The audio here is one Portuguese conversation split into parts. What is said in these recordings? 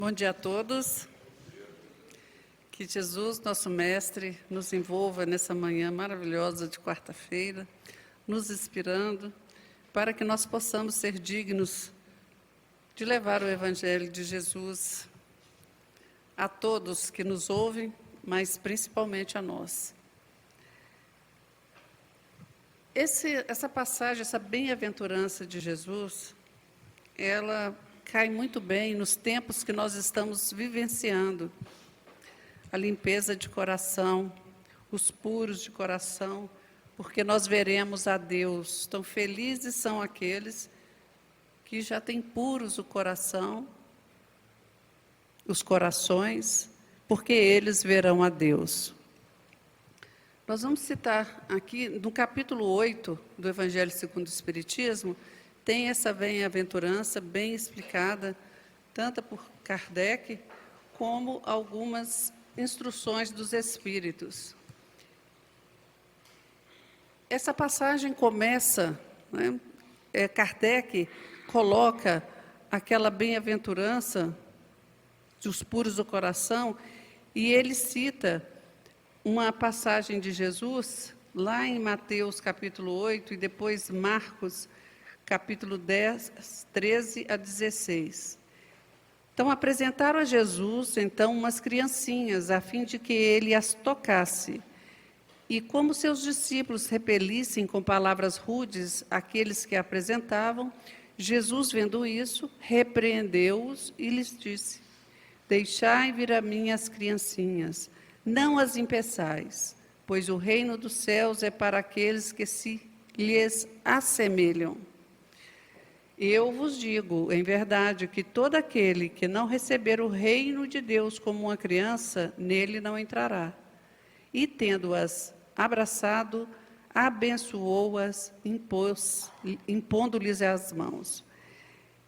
Bom dia a todos. Que Jesus, nosso Mestre, nos envolva nessa manhã maravilhosa de quarta-feira, nos inspirando, para que nós possamos ser dignos de levar o Evangelho de Jesus a todos que nos ouvem, mas principalmente a nós. Essa passagem, essa bem-aventurança de Jesus, ela cai muito bem nos tempos que nós estamos vivenciando. A limpeza de coração, os puros de coração, porque nós veremos a Deus. Tão felizes são aqueles que já têm puros o coração, os corações, porque eles verão a Deus. Nós vamos citar aqui, no capítulo 8 do Evangelho segundo o Espiritismo, tem essa bem-aventurança bem explicada, tanto por Kardec, como algumas instruções dos Espíritos. Essa passagem começa, Kardec coloca aquela bem-aventurança dos puros do coração, e ele cita uma passagem de Jesus, lá em Mateus capítulo 8, e depois Marcos capítulo 10, 13 a 16. Então, apresentaram a Jesus, então, umas criancinhas, a fim de que ele as tocasse. E como seus discípulos repelissem com palavras rudes aqueles que apresentavam, Jesus, vendo isso, repreendeu-os e lhes disse: deixai vir a mim as criancinhas, não as impeçais, pois o reino dos céus é para aqueles que se lhes assemelham. Eu vos digo, em verdade, que todo aquele que não receber o reino de Deus como uma criança, nele não entrará. E, tendo-as abraçado, abençoou-as, impondo-lhes as mãos.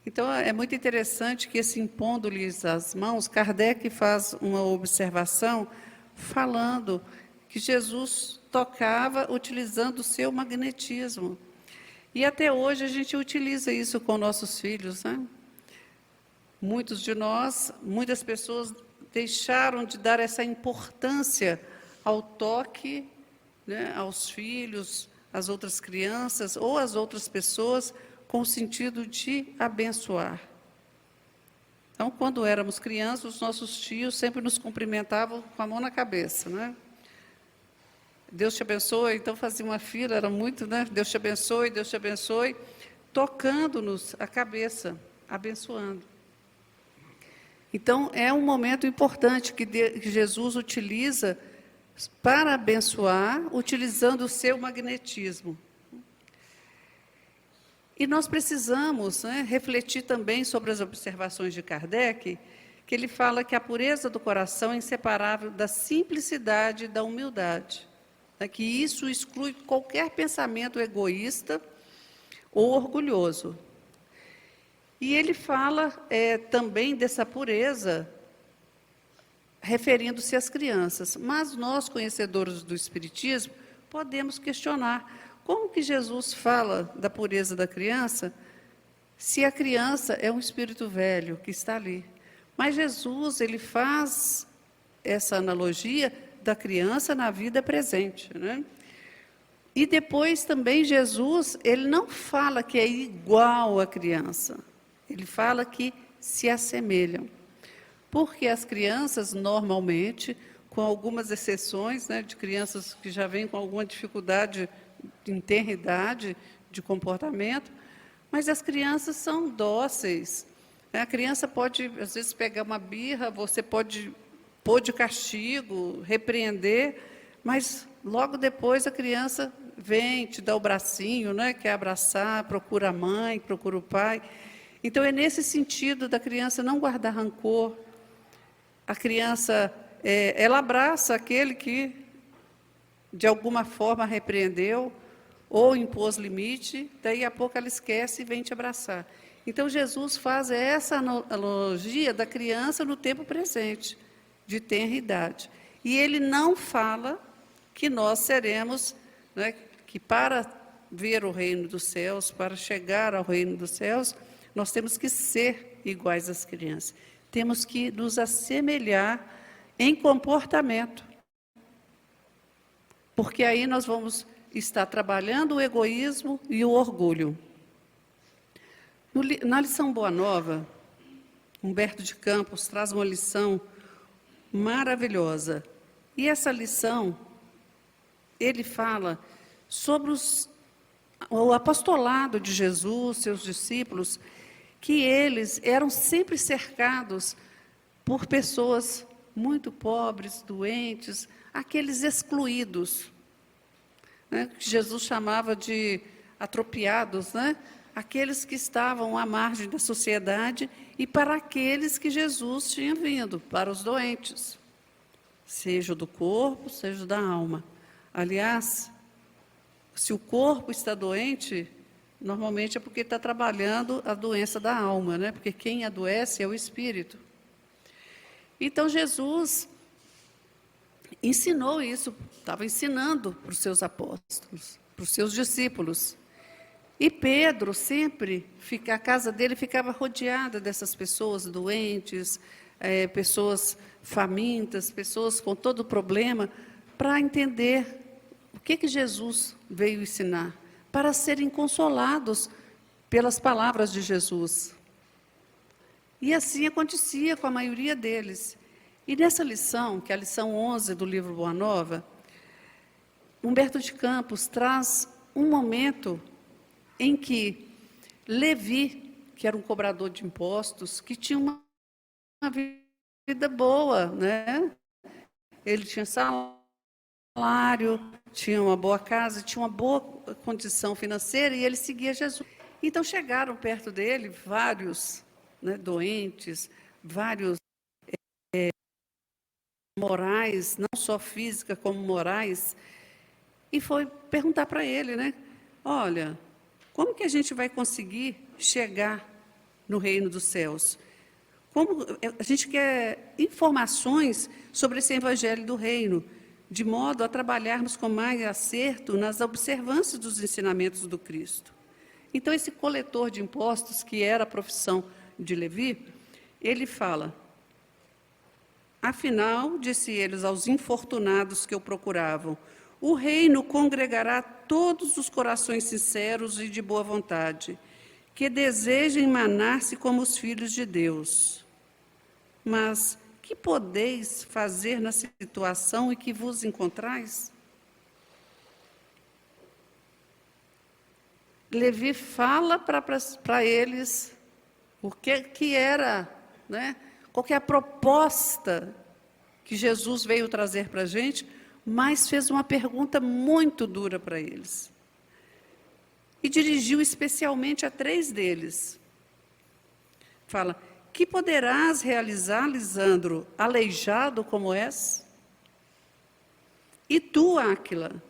Então, é muito interessante que esse impondo-lhes as mãos, Kardec faz uma observação falando que Jesus tocava utilizando o seu magnetismo. E até hoje a gente utiliza isso com nossos filhos, né? Muitas pessoas deixaram de dar essa importância ao toque, né, aos filhos, às outras crianças ou às outras pessoas, com o sentido de abençoar. Então, quando éramos crianças, os nossos tios sempre nos cumprimentavam com a mão na cabeça, né? Deus te abençoe, então fazia uma fila, era muito, né? Deus te abençoe, tocando-nos a cabeça, abençoando. Então, é um momento importante que Jesus utiliza para abençoar, utilizando o seu magnetismo. E nós precisamos, né, refletir também sobre as observações de Kardec, que ele fala que a pureza do coração é inseparável da simplicidade e da humildade. Que isso exclui qualquer pensamento egoísta ou orgulhoso. E ele fala também dessa pureza, referindo-se às crianças. Mas nós, conhecedores do Espiritismo, podemos questionar como que Jesus fala da pureza da criança, se a criança é um espírito velho que está ali. Mas Jesus, ele faz essa analogia da criança na vida presente, né? E depois também Jesus, ele não fala que é igual à criança, ele fala que se assemelham. Porque as crianças, normalmente, com algumas exceções, né, de crianças que já vêm com alguma dificuldade em tenra idade de comportamento, mas as crianças são dóceis. A criança pode, às vezes, pegar uma birra, você pode pôr de castigo, repreender, mas logo depois a criança vem, te dá o bracinho, né, quer abraçar, procura a mãe, procura o pai. Então, é nesse sentido da criança não guardar rancor. A criança, ela abraça aquele que, de alguma forma, repreendeu ou impôs limite, daí a pouco ela esquece e vem te abraçar. Então, Jesus faz essa analogia da criança no tempo presente, de tenra idade. E ele não fala que nós seremos, né, que para ver o reino dos céus, para chegar ao reino dos céus, nós temos que ser iguais às crianças. temos que nos assemelhar em comportamento. Porque aí nós vamos estar trabalhando o egoísmo e o orgulho. Na lição Boa Nova, Humberto de Campos traz uma lição maravilhosa. E essa lição, ele fala sobre o apostolado de Jesus, seus discípulos, que eles eram sempre cercados por pessoas muito pobres, doentes, aqueles excluídos, né, que Jesus chamava de atropiados, né? Aqueles que estavam à margem da sociedade e para aqueles que Jesus tinha vindo, para os doentes, seja do corpo, seja da alma. Aliás, se o corpo está doente, normalmente é porque está trabalhando a doença da alma, né? Porque quem adoece é o espírito. Então, Jesus ensinou isso, estava ensinando para os seus apóstolos, para os seus discípulos. E Pedro sempre, a casa dele ficava rodeada dessas pessoas doentes, pessoas famintas, pessoas com todo problema, para entender o que Jesus veio ensinar, para serem consolados pelas palavras de Jesus. E assim acontecia com a maioria deles. E nessa lição, que é a lição 11 do livro Boa Nova, Humberto de Campos traz um momento em que Levi, que era um cobrador de impostos, que tinha uma vida boa, né? Ele tinha salário, tinha uma boa casa, tinha uma boa condição financeira e ele seguia Jesus. Então chegaram perto dele vários, né, doentes, vários morais, não só física como morais, e foi perguntar para ele, né? Olha, como que a gente vai conseguir chegar no reino dos céus? Como a gente quer informações sobre esse evangelho do reino, de modo a trabalharmos com mais acerto nas observâncias dos ensinamentos do Cristo. Então, esse coletor de impostos, que era a profissão de Levi, ele fala: afinal, disse eles aos infortunados que o procuravam, o reino congregará todos os corações sinceros e de boa vontade, que desejem manar-se como os filhos de Deus. Mas que podeis fazer na situação em que vos encontrais? Levi fala para eles o que era, né? Qual que é a proposta que Jesus veio trazer para a gente, mas fez uma pergunta muito dura para eles. E dirigiu especialmente a 3 deles. Fala: que poderás realizar, Lisandro, aleijado como és? E tu, Áquila,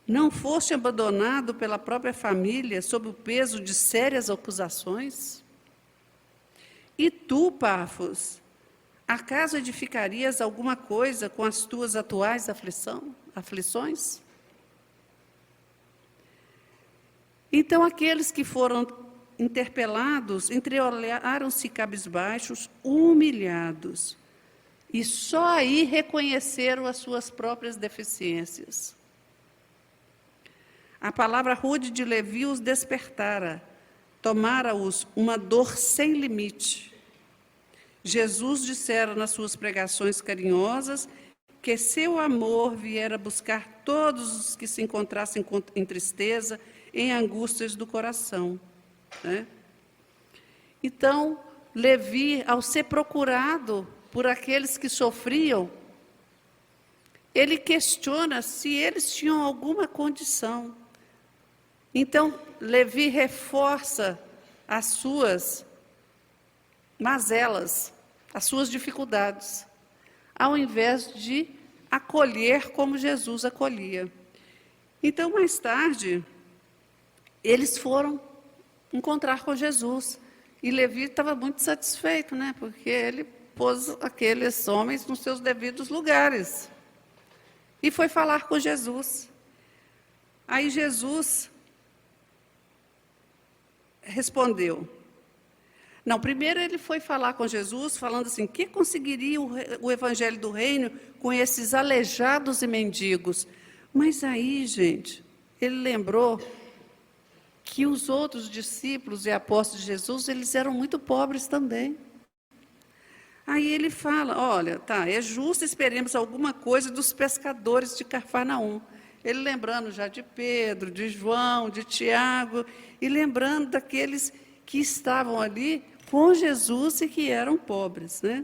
não foste abandonado pela própria família sob o peso de sérias acusações? E tu, Pafos, acaso edificarias alguma coisa com as tuas atuais aflições? Então, aqueles que foram interpelados entreolharam-se cabisbaixos, humilhados, e só aí reconheceram as suas próprias deficiências. A palavra rude de Levi os despertara, tomara-os uma dor sem limite. Jesus dissera nas suas pregações carinhosas que seu amor viera buscar todos os que se encontrassem em tristeza, em angústias do coração, né? Então, Levi, ao ser procurado por aqueles que sofriam, ele questiona se eles tinham alguma condição. Então, Levi reforça as suas mazelas, as suas dificuldades, ao invés de acolher como Jesus acolhia. Então, mais tarde, eles foram encontrar com Jesus. E Levi estava muito satisfeito, né? Porque ele pôs aqueles homens nos seus devidos lugares. E foi falar com Jesus. Aí Jesus respondeu: Não, primeiro ele foi falar com Jesus, falando assim, que conseguiria o evangelho do reino com esses aleijados e mendigos? Mas aí, gente, ele lembrou que os outros discípulos e apóstolos de Jesus, eles eram muito pobres também. Aí ele fala, olha, tá, é justo, esperemos alguma coisa dos pescadores de Cafarnaum. Ele lembrando já de Pedro, de João, de Tiago, e lembrando daqueles que estavam ali com Jesus e que eram pobres, né?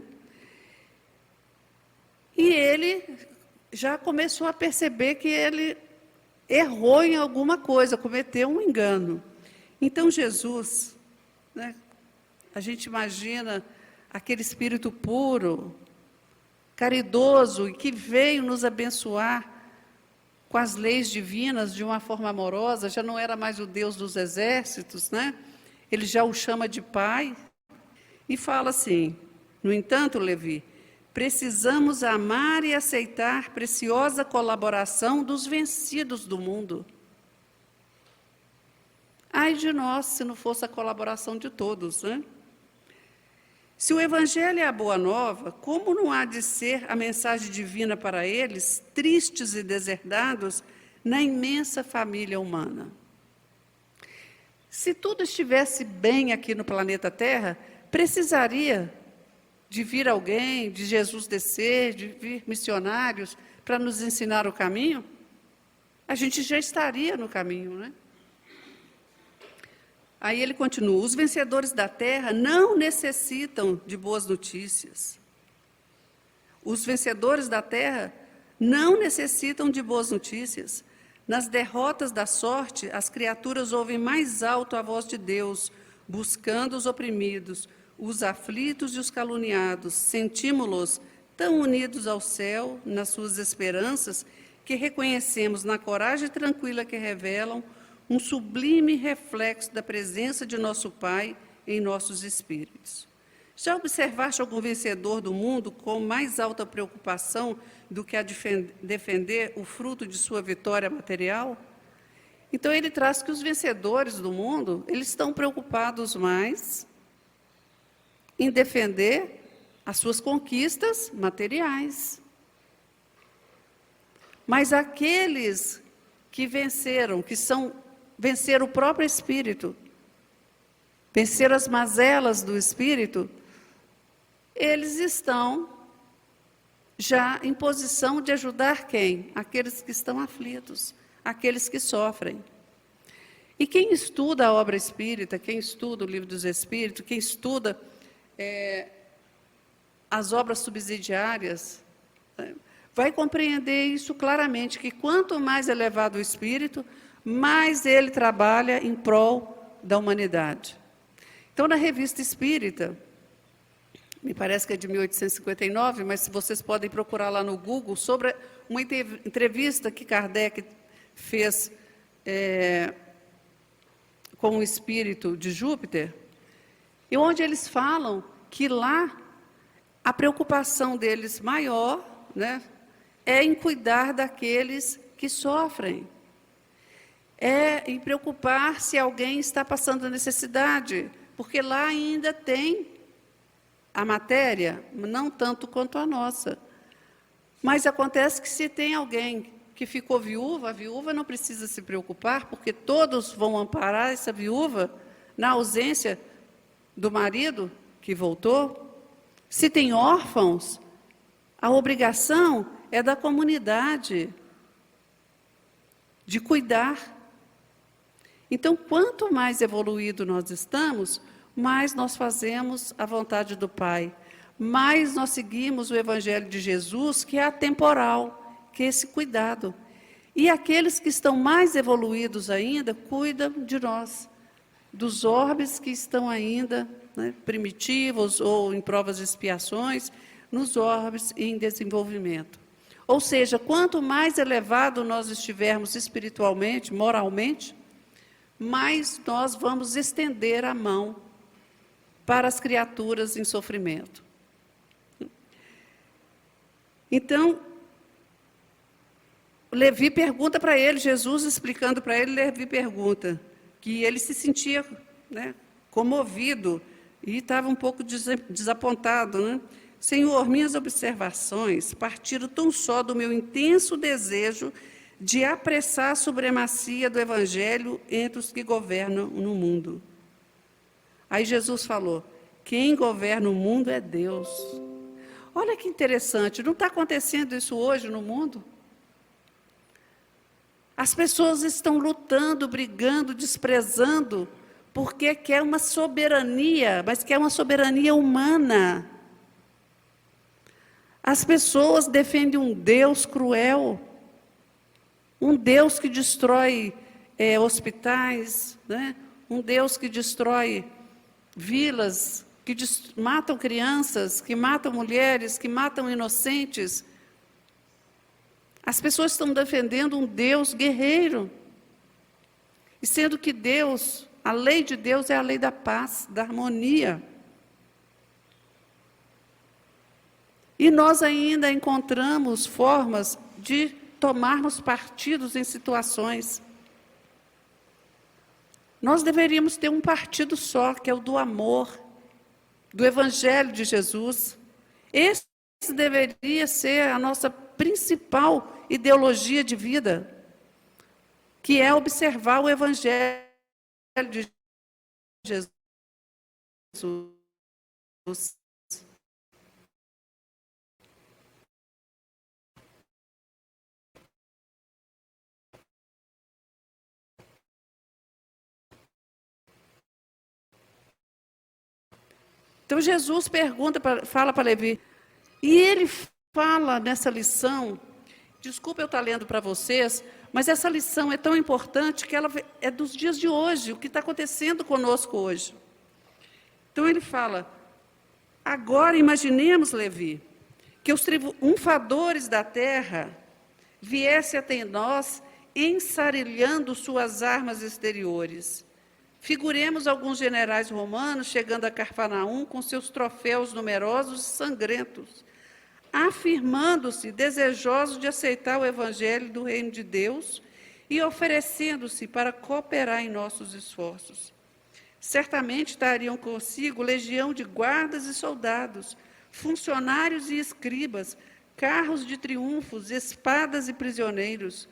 E ele já começou a perceber que ele errou em alguma coisa, cometeu um engano. Então Jesus, né, a gente imagina aquele espírito puro, caridoso, e que veio nos abençoar com as leis divinas de uma forma amorosa, já não era mais o Deus dos exércitos, né? Ele já o chama de Pai, e fala assim, no entanto, Levi, precisamos amar e aceitar preciosa colaboração dos vencidos do mundo. Ai de nós, se não fosse a colaboração de todos, né? Se o Evangelho é a boa nova, como não há de ser a mensagem divina para eles, tristes e deserdados, na imensa família humana? Se tudo estivesse bem aqui no planeta Terra, precisaria de vir alguém, de Jesus descer, de vir missionários para nos ensinar o caminho? A gente já estaria no caminho, né? Aí ele continua, os vencedores da terra não necessitam de boas notícias. Os vencedores da terra não necessitam de boas notícias. Nas derrotas da sorte, as criaturas ouvem mais alto a voz de Deus, buscando os oprimidos, os aflitos e os caluniados. Sentimos-los tão unidos ao céu, nas suas esperanças, que reconhecemos na coragem tranquila que revelam um sublime reflexo da presença de nosso Pai em nossos espíritos. Já observaste algum vencedor do mundo com mais alta preocupação do que a defender o fruto de sua vitória material? Então, ele traz que os vencedores do mundo, eles estão preocupados mais em defender as suas conquistas materiais. Mas aqueles que venceram, venceram o próprio espírito, venceram as mazelas do espírito, eles estão já em posição de ajudar quem? Aqueles que estão aflitos, aqueles que sofrem. E quem estuda a obra espírita, quem estuda o livro dos Espíritos, quem estuda as obras subsidiárias, vai compreender isso claramente, que quanto mais elevado o espírito, mais ele trabalha em prol da humanidade. Então, na Revista Espírita, me parece que é de 1859, mas vocês podem procurar lá no Google, sobre uma entrevista que Kardec fez com o espírito de Júpiter, e onde eles falam que lá a preocupação deles maior, né, é em cuidar daqueles que sofrem. É em preocupar se alguém está passando necessidade, porque lá ainda tem a matéria, não tanto quanto a nossa. Mas acontece que se tem alguém que ficou viúva, a viúva não precisa se preocupar, porque todos vão amparar essa viúva na ausência do marido que voltou. Se tem órfãos, a obrigação é da comunidade de cuidar. Então, quanto mais evoluído nós estamos, mais nós fazemos a vontade do Pai, mais nós seguimos o Evangelho de Jesus, que é atemporal, que é esse cuidado. E aqueles que estão mais evoluídos ainda, cuidam de nós, dos orbes que estão ainda, né, primitivos ou em provas de expiações, nos orbes em desenvolvimento. Ou seja, quanto mais elevado nós estivermos espiritualmente, moralmente, mais nós vamos estender a mão para as criaturas em sofrimento. Então, Levi pergunta para ele, Jesus explicando para ele, Levi pergunta, que ele se sentia, né, comovido E estava um pouco desapontado, né? Senhor, minhas observações partiram tão só do meu intenso desejo de apressar a supremacia do Evangelho entre os que governam no mundo. Aí Jesus falou, quem governa o mundo é Deus. Olha que interessante, não está acontecendo isso hoje no mundo? As pessoas estão lutando, brigando, desprezando, porque quer uma soberania, mas quer uma soberania humana. As pessoas defendem um Deus cruel, um Deus que destrói hospitais, né? Um Deus que destrói vilas, que matam crianças, que matam mulheres, que matam inocentes. As pessoas estão defendendo um Deus guerreiro. E sendo que Deus, a lei de Deus é a lei da paz, da harmonia. E nós ainda encontramos formas de tomarmos partidos em situações. Nós deveríamos ter um partido só, que é o do amor, do Evangelho de Jesus. Esse deveria ser a nossa principal ideologia de vida, que é observar o Evangelho de Jesus. Então Jesus fala para Levi, e ele fala nessa lição, desculpa eu estar lendo para vocês, mas essa lição é tão importante que ela é dos dias de hoje, o que está acontecendo conosco hoje. Então ele fala, agora imaginemos, Levi, que os triunfadores da terra viessem até nós ensarilhando suas armas exteriores. Figuremos alguns generais romanos chegando a Cafarnaum com seus troféus numerosos e sangrentos, afirmando-se desejosos de aceitar o evangelho do reino de Deus e oferecendo-se para cooperar em nossos esforços. Certamente estariam consigo legião de guardas e soldados, funcionários e escribas, carros de triunfos, espadas e prisioneiros.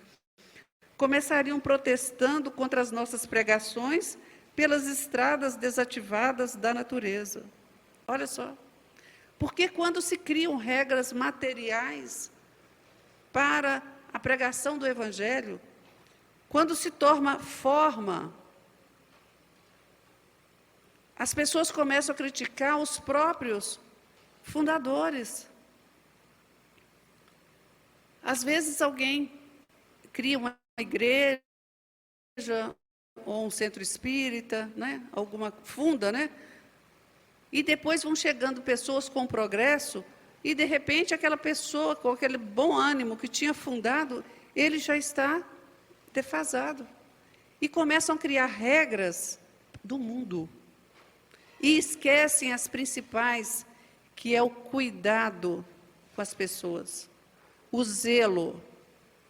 Começariam protestando contra as nossas pregações pelas estradas desativadas da natureza. Olha só. Porque quando se criam regras materiais para a pregação do Evangelho, quando se torna forma, as pessoas começam a criticar os próprios fundadores. Às vezes alguém cria uma igreja, ou um centro espírita, né? Alguma funda, né? E depois vão chegando pessoas com progresso, e de repente aquela pessoa com aquele bom ânimo que tinha fundado, ele já está defasado. E começam a criar regras do mundo. E esquecem as principais, que é o cuidado com as pessoas, o zelo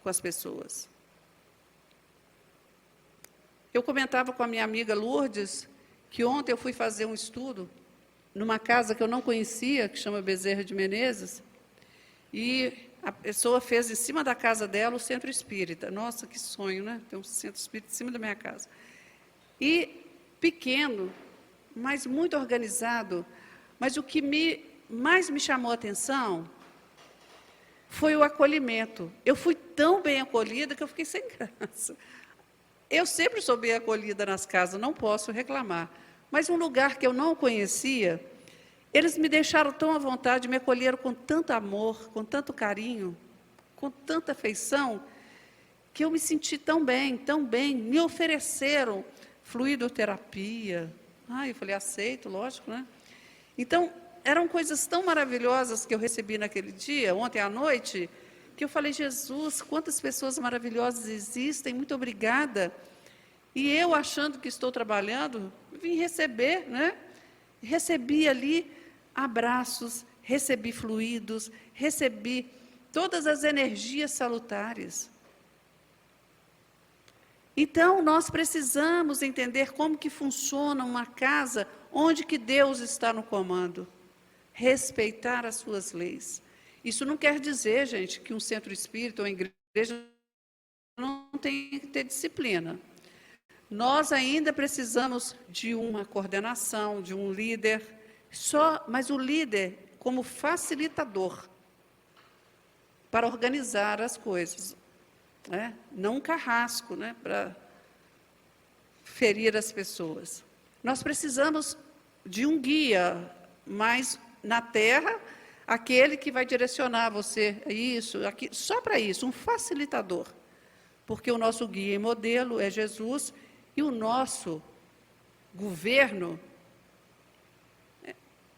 com as pessoas. Eu comentava com a minha amiga Lourdes, que ontem eu fui fazer um estudo numa casa que eu não conhecia, que chama Bezerra de Menezes, e a pessoa fez em cima da casa dela o centro espírita. Nossa, que sonho, né? Ter um centro espírita em cima da minha casa. E pequeno, mas muito organizado. Mas o que mais me chamou a atenção foi o acolhimento. Eu fui tão bem acolhida que eu fiquei sem graça. Eu sempre sou bem acolhida nas casas, não posso reclamar. Mas um lugar que eu não conhecia, eles me deixaram tão à vontade, me acolheram com tanto amor, com tanto carinho, com tanta afeição, que eu me senti tão bem, me ofereceram fluidoterapia. Eu falei, aceito, lógico, né? Então, eram coisas tão maravilhosas que eu recebi naquele dia, ontem à noite, que eu falei, Jesus, quantas pessoas maravilhosas existem, muito obrigada. E eu, achando que estou trabalhando, vim receber, né? Recebi ali abraços, recebi fluidos, recebi todas as energias salutares. Então, nós precisamos entender como que funciona uma casa onde que Deus está no comando. Respeitar as suas leis. Isso não quer dizer, gente, que um centro espírita ou igreja não tem que ter disciplina. Nós ainda precisamos de uma coordenação, de um líder, mas o líder como facilitador para organizar as coisas, né? Não um carrasco, né, para ferir as pessoas. Nós precisamos de um guia, mas na terra, aquele que vai direcionar você a isso, aqui, só para isso, um facilitador. Porque o nosso guia e modelo é Jesus e o nosso governo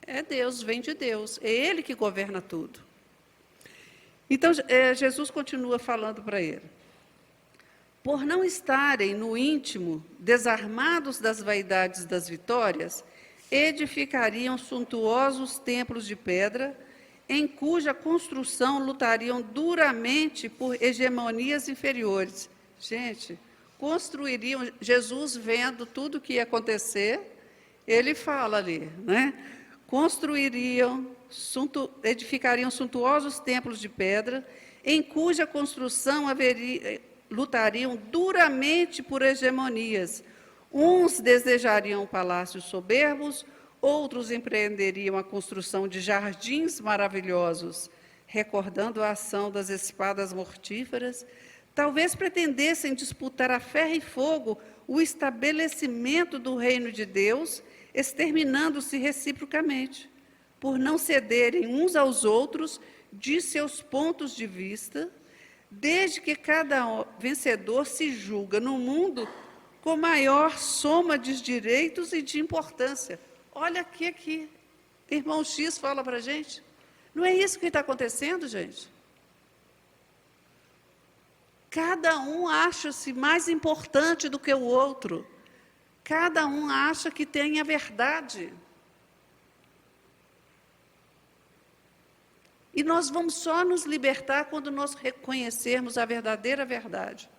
é Deus, vem de Deus. É Ele que governa tudo. Então, Jesus continua falando para ele. Por não estarem no íntimo, desarmados das vaidades das vitórias, edificariam suntuosos templos de pedra, em cuja construção lutariam duramente por hegemonias inferiores. Gente, construiriam, Jesus vendo tudo o que ia acontecer, ele fala ali, né? Edificariam suntuosos templos de pedra, em cuja construção lutariam duramente por hegemonias. Uns desejariam palácios soberbos, outros empreenderiam a construção de jardins maravilhosos, recordando a ação das espadas mortíferas. Talvez pretendessem disputar a ferro e fogo o estabelecimento do reino de Deus, exterminando-se reciprocamente, por não cederem uns aos outros de seus pontos de vista, desde que cada vencedor se julga no mundo com maior soma de direitos e de importância. Olha aqui, irmão X fala para a gente. Não é isso que está acontecendo, gente? Cada um acha-se mais importante do que o outro. Cada um acha que tem a verdade. E nós vamos só nos libertar quando nós reconhecermos a verdadeira verdade.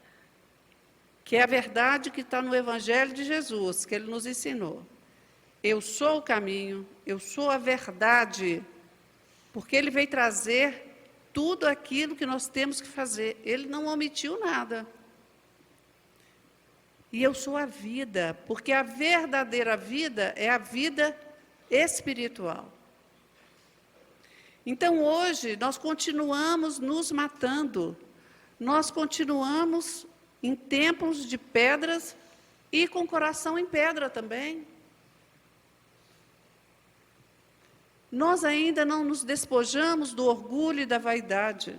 Que é a verdade que está no Evangelho de Jesus, que Ele nos ensinou. Eu sou o caminho, eu sou a verdade, porque Ele veio trazer tudo aquilo que nós temos que fazer. Ele não omitiu nada. E eu sou a vida, porque a verdadeira vida é a vida espiritual. Então, hoje, nós continuamos nos matando, nós continuamos em templos de pedras e com coração em pedra também. Nós ainda não nos despojamos do orgulho e da vaidade.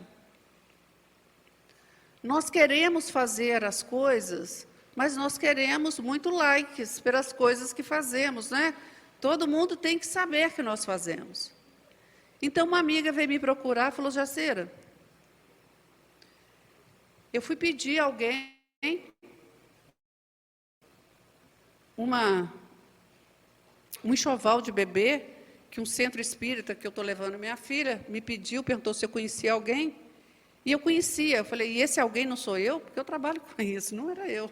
Nós queremos fazer as coisas, mas nós queremos muito likes pelas coisas que fazemos, né? Todo mundo tem que saber que nós fazemos. Então, uma amiga veio me procurar e falou, Jaceira, eu fui pedir a alguém um enxoval de bebê, que um centro espírita que eu estou levando minha filha me pediu, perguntou se eu conhecia alguém, e eu conhecia. Eu falei, e esse alguém não sou eu? Porque eu trabalho com isso, não era eu.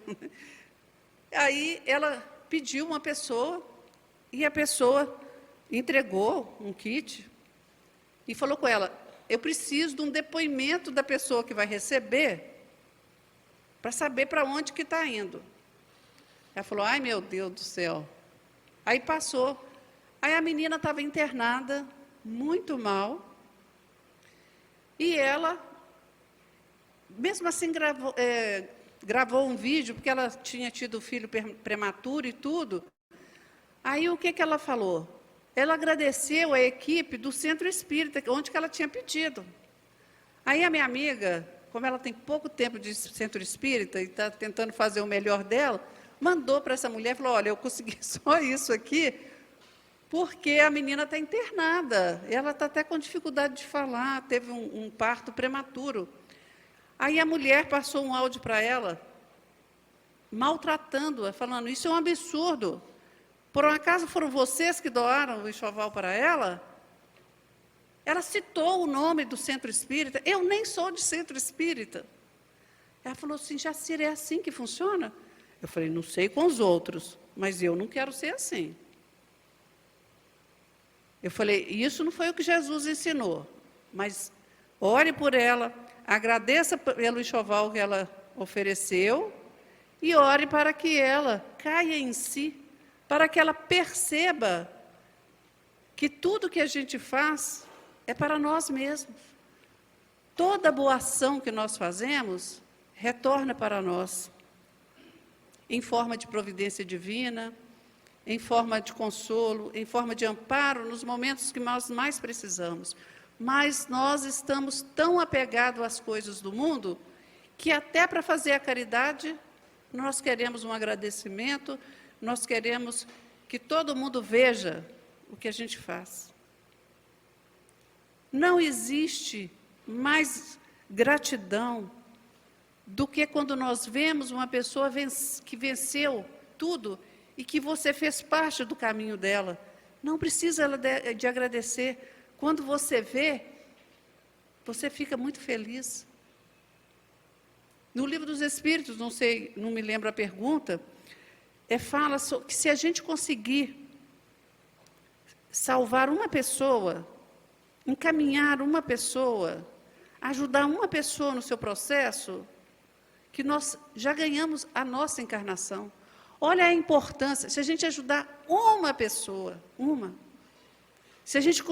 Aí ela pediu uma pessoa, e a pessoa entregou um kit, e falou com ela, eu preciso de um depoimento da pessoa que vai receber, para saber para onde que está indo. Ela falou, ai meu Deus do céu. Aí passou. Aí a menina estava internada, muito mal, e ela, mesmo assim, gravou um vídeo, porque ela tinha tido filho prematuro e tudo. Aí o que ela falou? Ela agradeceu a equipe do Centro Espírita, onde que ela tinha pedido. Aí a minha amiga, como ela tem pouco tempo de Centro Espírita e está tentando fazer o melhor dela, mandou para essa mulher e falou, olha, eu consegui só isso aqui, porque a menina está internada, ela está até com dificuldade de falar, teve um parto prematuro. Aí a mulher passou um áudio para ela, maltratando-a, falando, isso é um absurdo. Por um acaso foram vocês que doaram o enxoval para ela? Ela citou o nome do Centro Espírita, eu nem sou de Centro Espírita. Ela falou assim, Jacira, é assim que funciona? Eu falei, não sei com os outros, mas eu não quero ser assim. Eu falei, isso não foi o que Jesus ensinou, mas ore por ela, agradeça pelo enxoval que ela ofereceu e ore para que ela caia em si, para que ela perceba que tudo que a gente faz é para nós mesmos. Toda boa ação que nós fazemos retorna para nós, em forma de providência divina, em forma de consolo, em forma de amparo, nos momentos que nós mais precisamos. Mas nós estamos tão apegados às coisas do mundo, que até para fazer a caridade, nós queremos um agradecimento, nós queremos que todo mundo veja o que a gente faz. Não existe mais gratidão do que quando nós vemos uma pessoa que venceu tudo e que você fez parte do caminho dela. Não precisa ela de agradecer. Quando você vê, você fica muito feliz. No Livro dos Espíritos, não me lembro a pergunta, fala que se a gente conseguir salvar uma pessoa, encaminhar uma pessoa, ajudar uma pessoa no seu processo, que nós já ganhamos a nossa encarnação. Olha a importância, se a gente ajudar uma pessoa, se a gente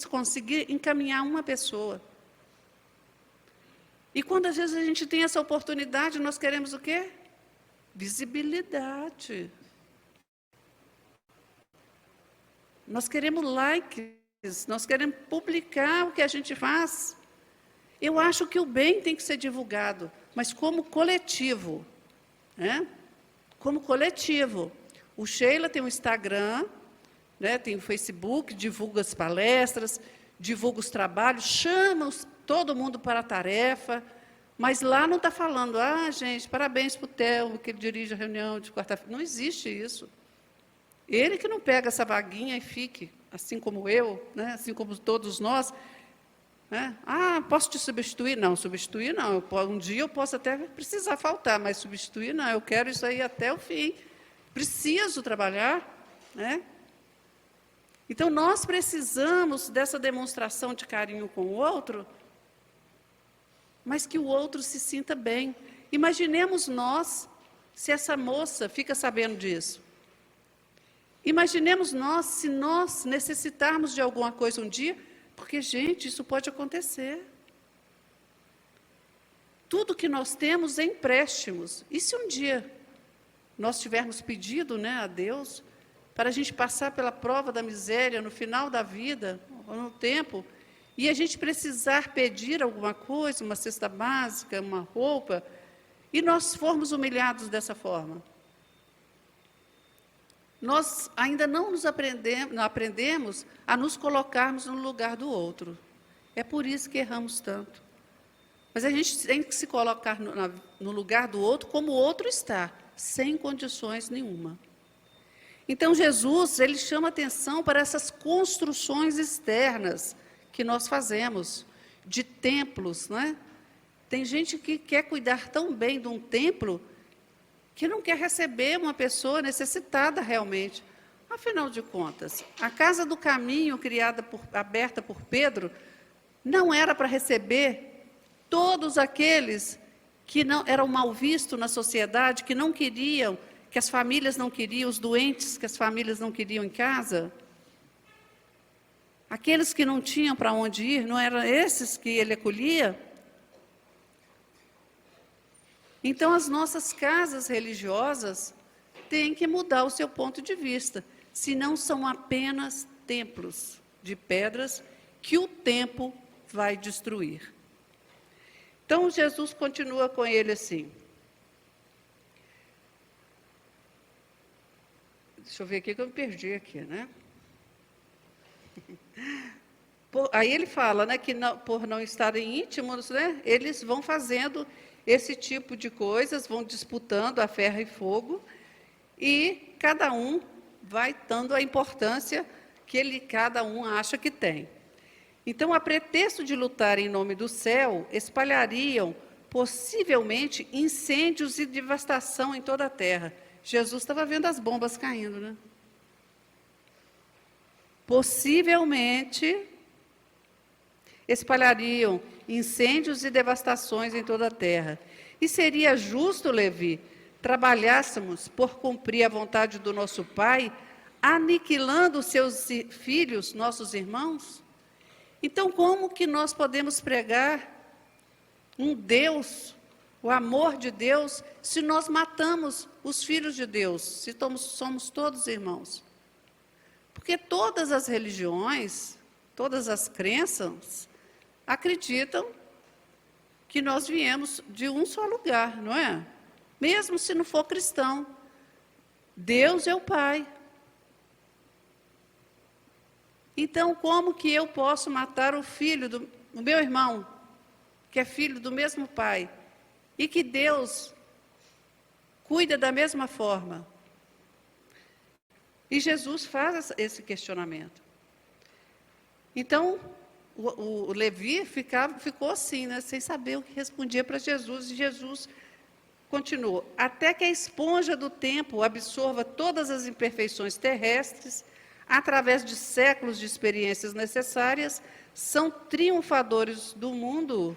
conseguir encaminhar uma pessoa. E quando às vezes a gente tem essa oportunidade, nós queremos o quê? Visibilidade. Nós queremos likes, nós queremos publicar o que a gente faz. Eu acho que o bem tem que ser divulgado, mas como coletivo, né? Como coletivo. O Sheila tem um Instagram, né? Tem o Facebook, divulga as palestras, divulga os trabalhos, chama todo mundo para a tarefa, mas lá não está falando, gente, parabéns para o Theo, que ele dirige a reunião de quarta-feira. Não existe isso. Ele que não pega essa vaguinha e fique, assim como eu, né? Assim como todos nós. Né? Posso te substituir? Não, substituir não. Um dia eu posso até precisar faltar, mas substituir não. Eu quero isso aí até o fim. Preciso trabalhar. Né? Então, nós precisamos dessa demonstração de carinho com o outro, mas que o outro se sinta bem. Imaginemos nós, se essa moça fica sabendo disso. Imaginemos nós, se nós necessitarmos de alguma coisa um dia, porque, gente, isso pode acontecer. Tudo que nós temos é empréstimos. E se um dia nós tivermos pedido, né, a Deus, para a gente passar pela prova da miséria no final da vida, ou no tempo, e a gente precisar pedir alguma coisa, uma cesta básica, uma roupa, e nós formos humilhados dessa forma, nós ainda não aprendemos a nos colocarmos no lugar do outro. É por isso que erramos tanto. Mas a gente tem que se colocar no lugar do outro como o outro está, sem condições nenhuma. Então, Jesus, ele chama atenção para essas construções externas que nós fazemos, de templos, né? Tem gente que quer cuidar tão bem de um templo que não quer receber uma pessoa necessitada realmente. Afinal de contas, a Casa do Caminho, aberta por Pedro, não era para receber todos aqueles que não eram mal vistos na sociedade, que não queriam, que as famílias não queriam, os doentes que as famílias não queriam em casa. Aqueles que não tinham para onde ir, não eram esses que ele acolhia? Então, as nossas casas religiosas têm que mudar o seu ponto de vista, se não são apenas templos de pedras que o tempo vai destruir. Então, Jesus continua com ele assim. Deixa eu ver aqui que eu me perdi aqui, né? Aí ele fala, né, que não, por não estarem íntimos, né, eles vão fazendo esse tipo de coisas, vão disputando a ferro e fogo, e cada um vai dando a importância que cada um acha que tem. Então, a pretexto de lutar em nome do céu, espalhariam possivelmente incêndios e devastação em toda a terra. Jesus estava vendo as bombas caindo, né? Possivelmente espalhariam incêndios e devastações em toda a terra. E seria justo, Levi, trabalhássemos por cumprir a vontade do nosso Pai, aniquilando seus filhos, nossos irmãos? Então, como que nós podemos pregar um Deus, o amor de Deus, se nós matamos os filhos de Deus, se somos todos irmãos? Porque todas as religiões, todas as crenças, acreditam que nós viemos de um só lugar, não é? Mesmo se não for cristão. Deus é o Pai. Então, como que eu posso matar o filho do meu irmão, que é filho do mesmo Pai, e que Deus cuida da mesma forma? E Jesus faz esse questionamento. Então, o Levi ficou assim, né, sem saber o que respondia para Jesus, e Jesus continuou: até que a esponja do tempo absorva todas as imperfeições terrestres, através de séculos de experiências necessárias, são triunfadores do mundo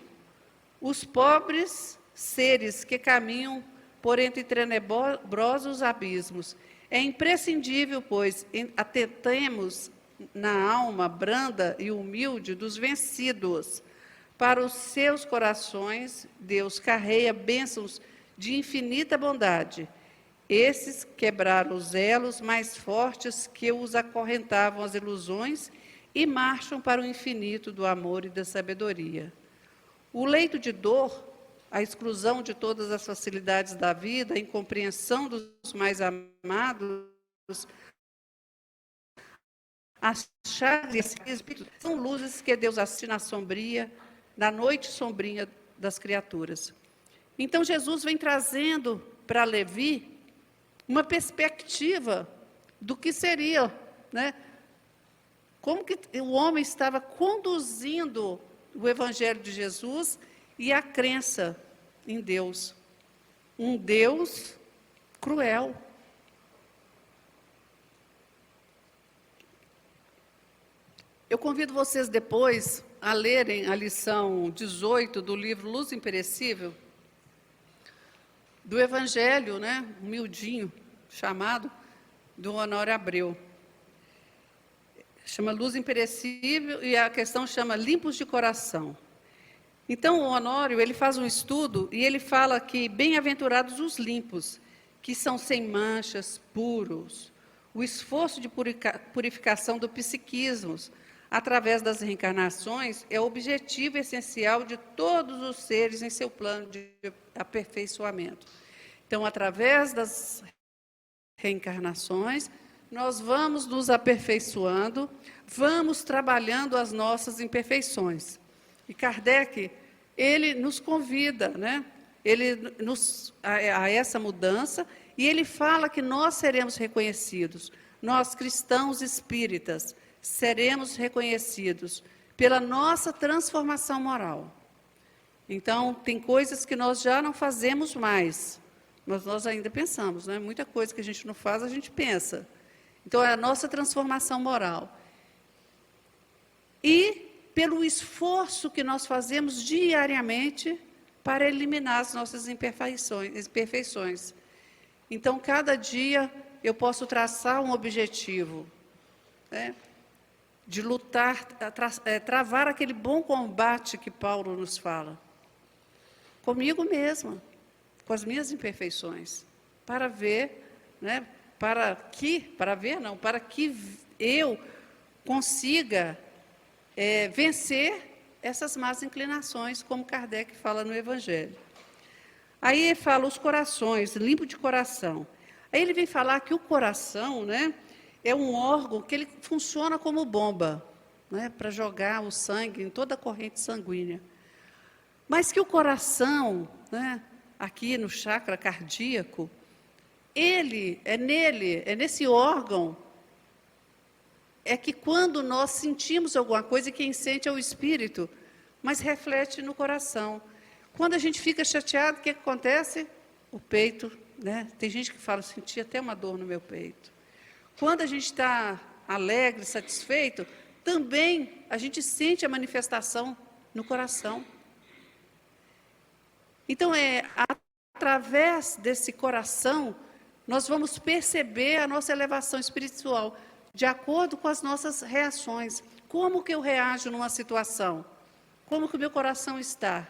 os pobres seres que caminham por entre tenebrosos abismos. É imprescindível, pois, atentemos na alma branda e humilde dos vencidos. Para os seus corações, Deus carrega bênçãos de infinita bondade. Esses quebraram os elos mais fortes que os acorrentavam às ilusões e marcham para o infinito do amor e da sabedoria. O leito de dor, a exclusão de todas as facilidades da vida, a incompreensão dos mais amados, as chagas e espíritos são luzes que Deus assina na sombria, na noite sombria das criaturas. Então Jesus vem trazendo para Levi uma perspectiva do que seria, né? Como que o homem estava conduzindo o Evangelho de Jesus e a crença em Deus. Um Deus cruel. Eu convido vocês depois a lerem a lição 18 do livro Luz Imperecível, do Evangelho, né, humildinho, chamado, do Honório Abreu. Chama Luz Imperecível e a questão chama Limpos de Coração. Então, o Honório, ele faz um estudo e ele fala que bem-aventurados os limpos, que são sem manchas, puros. O esforço de purificação do psiquismo, através das reencarnações, é o objetivo essencial de todos os seres em seu plano de aperfeiçoamento. Então, através das reencarnações, nós vamos nos aperfeiçoando, vamos trabalhando as nossas imperfeições. E Kardec, ele nos convida, né? A essa mudança, e ele fala que nós seremos reconhecidos, nós cristãos espíritas, seremos reconhecidos pela nossa transformação moral. Então, tem coisas que nós já não fazemos mais, mas nós ainda pensamos, né? Muita coisa que a gente não faz, a gente pensa. Então, é a nossa transformação moral. E pelo esforço que nós fazemos diariamente para eliminar as nossas imperfeições. Então, cada dia eu posso traçar um objetivo, né, de lutar, travar aquele bom combate que Paulo nos fala. Comigo mesma, com as minhas imperfeições, para ver, né, para que eu consiga vencer essas más inclinações, como Kardec fala no Evangelho. Aí ele fala os corações, limpo de coração. Aí ele vem falar que o coração, né, é um órgão que ele funciona como bomba, né, para jogar o sangue em toda a corrente sanguínea. Mas que o coração, né, aqui no chakra cardíaco, nesse órgão, é que quando nós sentimos alguma coisa, quem sente é o espírito, mas reflete no coração. Quando a gente fica chateado, o que acontece? O peito, né? Tem gente que fala, senti até uma dor no meu peito. Quando a gente está alegre, satisfeito, também a gente sente a manifestação no coração. Então, através desse coração, nós vamos perceber a nossa elevação espiritual, de acordo com as nossas reações. Como que eu reajo numa situação? Como que o meu coração está?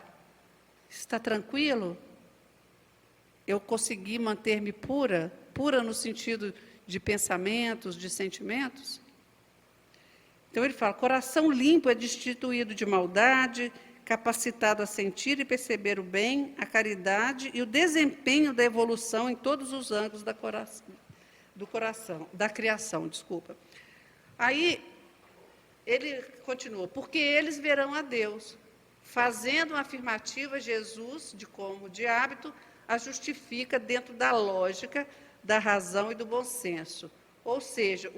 Está tranquilo? Eu consegui manter-me pura? Pura no sentido de pensamentos, de sentimentos? Então ele fala, coração limpo é destituído de maldade, capacitado a sentir e perceber o bem, a caridade e o desempenho da evolução em todos os ângulos da criação. Aí ele continua, porque eles verão a Deus, fazendo uma afirmativa, Jesus, de como de hábito, a justifica dentro da lógica, da razão e do bom senso. Ou seja,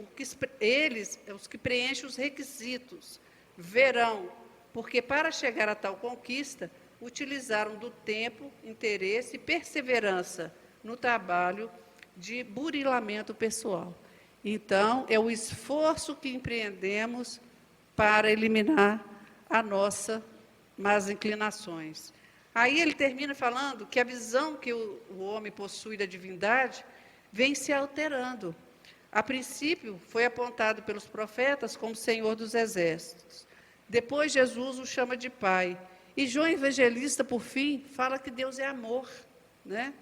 os que preenchem os requisitos, verão, porque para chegar a tal conquista, utilizaram do tempo, interesse e perseverança no trabalho de burilamento pessoal. Então, é o esforço que empreendemos para eliminar a nossa más inclinações. Aí ele termina falando que a visão que o homem possui da divindade vem se alterando. A princípio, foi apontado pelos profetas como Senhor dos Exércitos. Depois, Jesus o chama de Pai. E João Evangelista, por fim, fala que Deus é amor, né?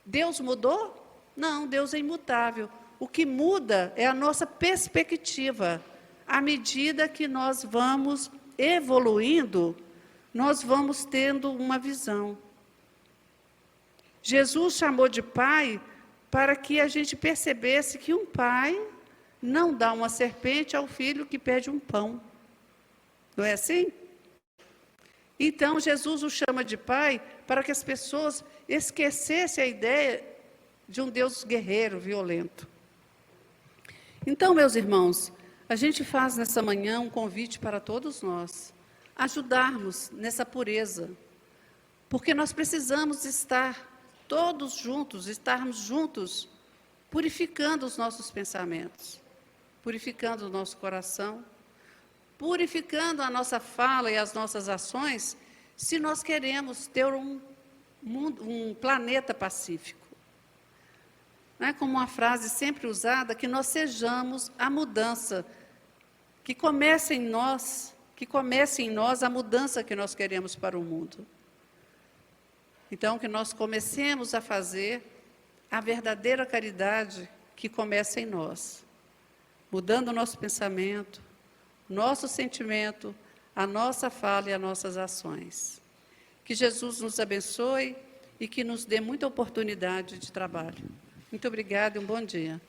Deus mudou? Não, Deus é imutável. O que muda é a nossa perspectiva. À medida que nós vamos evoluindo, nós vamos tendo uma visão. Jesus chamou de Pai para que a gente percebesse que um pai não dá uma serpente ao filho que pede um pão. Não é assim? Então, Jesus o chama de Pai para que as pessoas esquecessem a ideia de um Deus guerreiro, violento. Então, meus irmãos, a gente faz nessa manhã um convite para todos nós, ajudarmos nessa pureza, porque nós precisamos estar todos juntos, estarmos juntos, purificando os nossos pensamentos, purificando o nosso coração, purificando a nossa fala e as nossas ações, se nós queremos ter um planeta pacífico. Não é como uma frase sempre usada, que nós sejamos a mudança, que comece em nós a mudança que nós queremos para o mundo. Então, que nós comecemos a fazer a verdadeira caridade que começa em nós, mudando o nosso pensamento, nosso sentimento, a nossa fala e as nossas ações. Que Jesus nos abençoe e que nos dê muita oportunidade de trabalho. Muito obrigada e um bom dia.